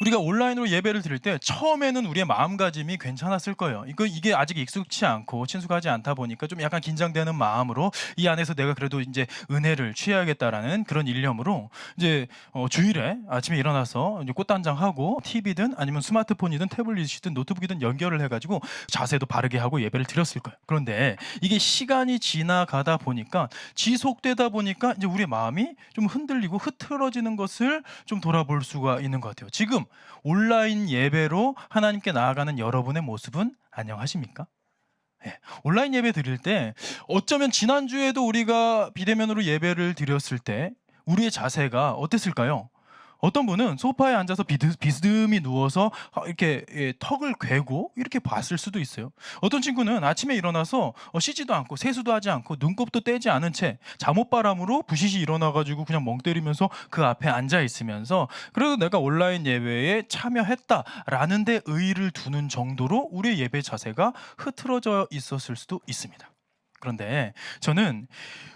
우리가 온라인으로 예배를 드릴 때 처음에는 우리의 마음가짐이 괜찮았을 거예요. 이게 아직 익숙치 않고 친숙하지 않다 보니까 좀 약간 긴장되는 마음으로 이 안에서 내가 그래도 이제 은혜를 취해야겠다라는 그런 일념으로 이제 주일에 아침에 일어나서 이제 꽃단장하고 TV든 아니면 스마트폰이든 태블릿이든 노트북이든 연결을 해가지고 자세도 바르게 하고 예배를 드렸을 거예요. 그런데 이게 시간이 지나가다 보니까 지속되다 보니까 이제 우리의 마음이 좀 흔들리고 흐트러지는 것을 좀 돌아볼 수가 있는 것 같아요. 지금 온라인 예배로 하나님께 나아가는 여러분의 모습은 안녕하십니까? 예, 온라인 예배 드릴 때 어쩌면 지난주에도 우리가 비대면으로 예배를 드렸을 때 우리의 자세가 어땠을까요? 어떤 분은 소파에 앉아서 비스듬히 누워서 이렇게 턱을 괴고 이렇게 봤을 수도 있어요. 어떤 친구는 아침에 일어나서 씻지도 않고 세수도 하지 않고 눈곱도 떼지 않은 채 잠옷바람으로 부시시 일어나가지고 그냥 멍 때리면서 그 앞에 앉아 있으면서 그래도 내가 온라인 예배에 참여했다라는 데 의의를 두는 정도로 우리의 예배 자세가 흐트러져 있었을 수도 있습니다. 그런데 저는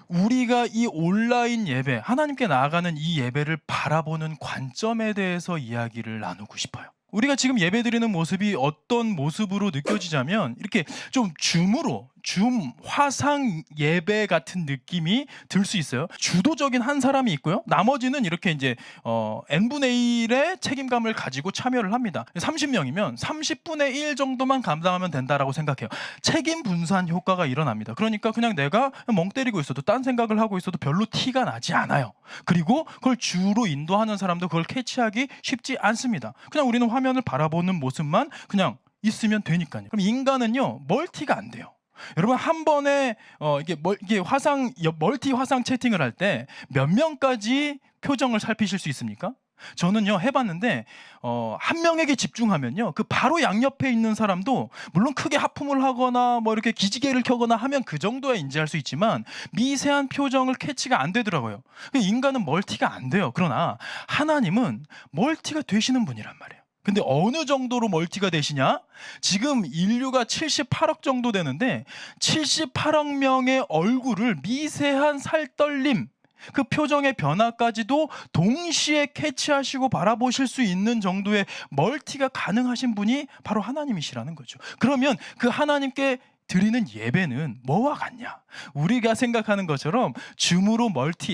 우리가 이 온라인 예배, 하나님께 나아가는 이 예배를 바라보는 관점에 대해서 이야기를 나누고 싶어요. 우리가 지금 예배드리는 모습이 어떤 모습으로 느껴지자면 이렇게 좀 줌 화상 예배 같은 느낌이 들 수 있어요. 주도적인 한 사람이 있고요. 나머지는 이렇게 이제 n분의 1의 책임감을 가지고 참여를 합니다. 30명이면 30분의 1 정도만 감당하면 된다라고 생각해요. 책임 분산 효과가 일어납니다. 그러니까 그냥 내가 멍 때리고 있어도 딴 생각을 하고 있어도 별로 티가 나지 않아요. 그리고 그걸 주로 인도하는 사람도 그걸 캐치하기 쉽지 않습니다. 그냥 우리는 화면을 바라보는 모습만 그냥 있으면 되니까요. 그럼 인간은요, 멀티가 안 돼요. 여러분 한 번에 이게 멀티 화상 채팅을 할 때 몇 명까지 표정을 살피실 수 있습니까? 저는요 해봤는데 한 명에게 집중하면요 그 바로 양옆에 있는 사람도 물론 크게 하품을 하거나 뭐 이렇게 기지개를 켜거나 하면 그 정도야 인지할 수 있지만 미세한 표정을 캐치가 안 되더라고요. 인간은 멀티가 안 돼요. 그러나 하나님은 멀티가 되시는 분이란 말이에요. 근데 어느 정도로 멀티가 되시냐? 지금 인류가 78억 정도 되는데 78억 명의 얼굴을 미세한 살떨림, 그 표정의 변화까지도 동시에 캐치하시고 바라보실 수 있는 정도의 멀티가 가능하신 분이 바로 하나님이시라는 거죠. 그러면 그 하나님께 드리는 예배는 뭐와 같냐? 우리가 생각하는 것처럼 줌으로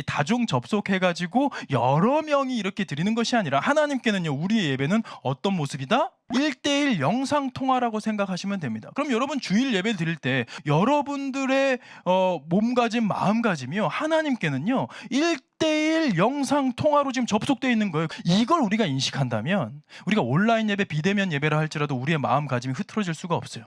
다중 접속해가지고 여러 명이 이렇게 드리는 것이 아니라 하나님께는요 우리의 예배는 어떤 모습이다? 1대1 영상통화라고 생각하시면 됩니다. 그럼 여러분 주일 예배 드릴 때 여러분들의 몸가짐, 마음가짐이요 하나님께는요 1대1 영상통화로 지금 접속되어 있는 거예요. 이걸 우리가 인식한다면 우리가 온라인 예배, 비대면 예배라 할지라도 우리의 마음가짐이 흐트러질 수가 없어요.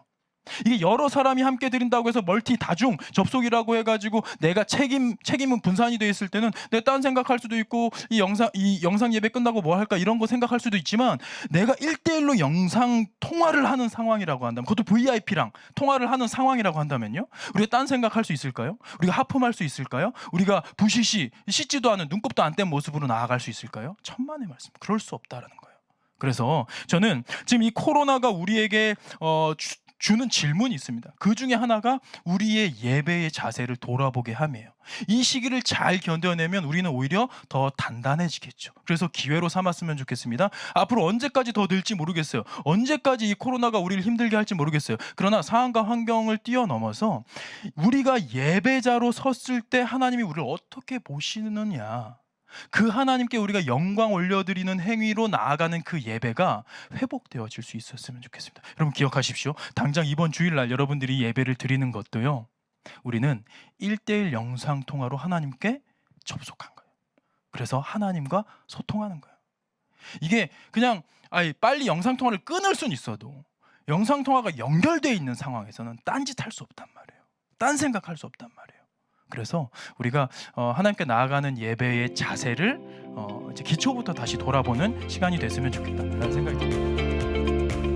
이게 여러 사람이 함께 드린다고 해서 멀티 다중 접속이라고 해가지고 내가 책임은 분산이 돼 있을 때는 내가 딴 생각할 수도 있고 이 영상 예배 끝나고 뭐 할까 이런 거 생각할 수도 있지만 내가 1대1로 영상 통화를 하는 상황이라고 한다면 그것도 VIP랑 통화를 하는 상황이라고 한다면요 우리가 딴 생각할 수 있을까요? 우리가 하품할 수 있을까요? 우리가 부시시 씻지도 않은 눈곱도 안 뗀 모습으로 나아갈 수 있을까요? 천만의 말씀, 그럴 수 없다라는 거예요. 그래서 저는 지금 이 코로나가 우리에게 주는 질문이 있습니다. 그 중에 하나가 우리의 예배의 자세를 돌아보게 함이에요. 이 시기를 잘 견뎌내면 우리는 오히려 더 단단해지겠죠. 그래서 기회로 삼았으면 좋겠습니다. 앞으로 언제까지 더 늘지 모르겠어요. 언제까지 이 코로나가 우리를 힘들게 할지 모르겠어요. 그러나 상황과 환경을 뛰어넘어서 우리가 예배자로 섰을 때 하나님이 우리를 어떻게 보시느냐, 그 하나님께 우리가 영광 올려드리는 행위로 나아가는 그 예배가 회복되어질 수 있었으면 좋겠습니다. 여러분 기억하십시오. 당장 이번 주일날 여러분들이 예배를 드리는 것도요 우리는 1대1 영상통화로 하나님께 접속한 거예요. 그래서 하나님과 소통하는 거예요. 이게 그냥 빨리 영상통화를 끊을 수는 있어도 영상통화가 연결되어 있는 상황에서는 딴짓할 수 없단 말이에요. 딴 생각할 수 없단 말이에요. 그래서 우리가 하나님께 나아가는 예배의 자세를 이제 기초부터 다시 돌아보는 시간이 됐으면 좋겠다라는 생각이 듭니다.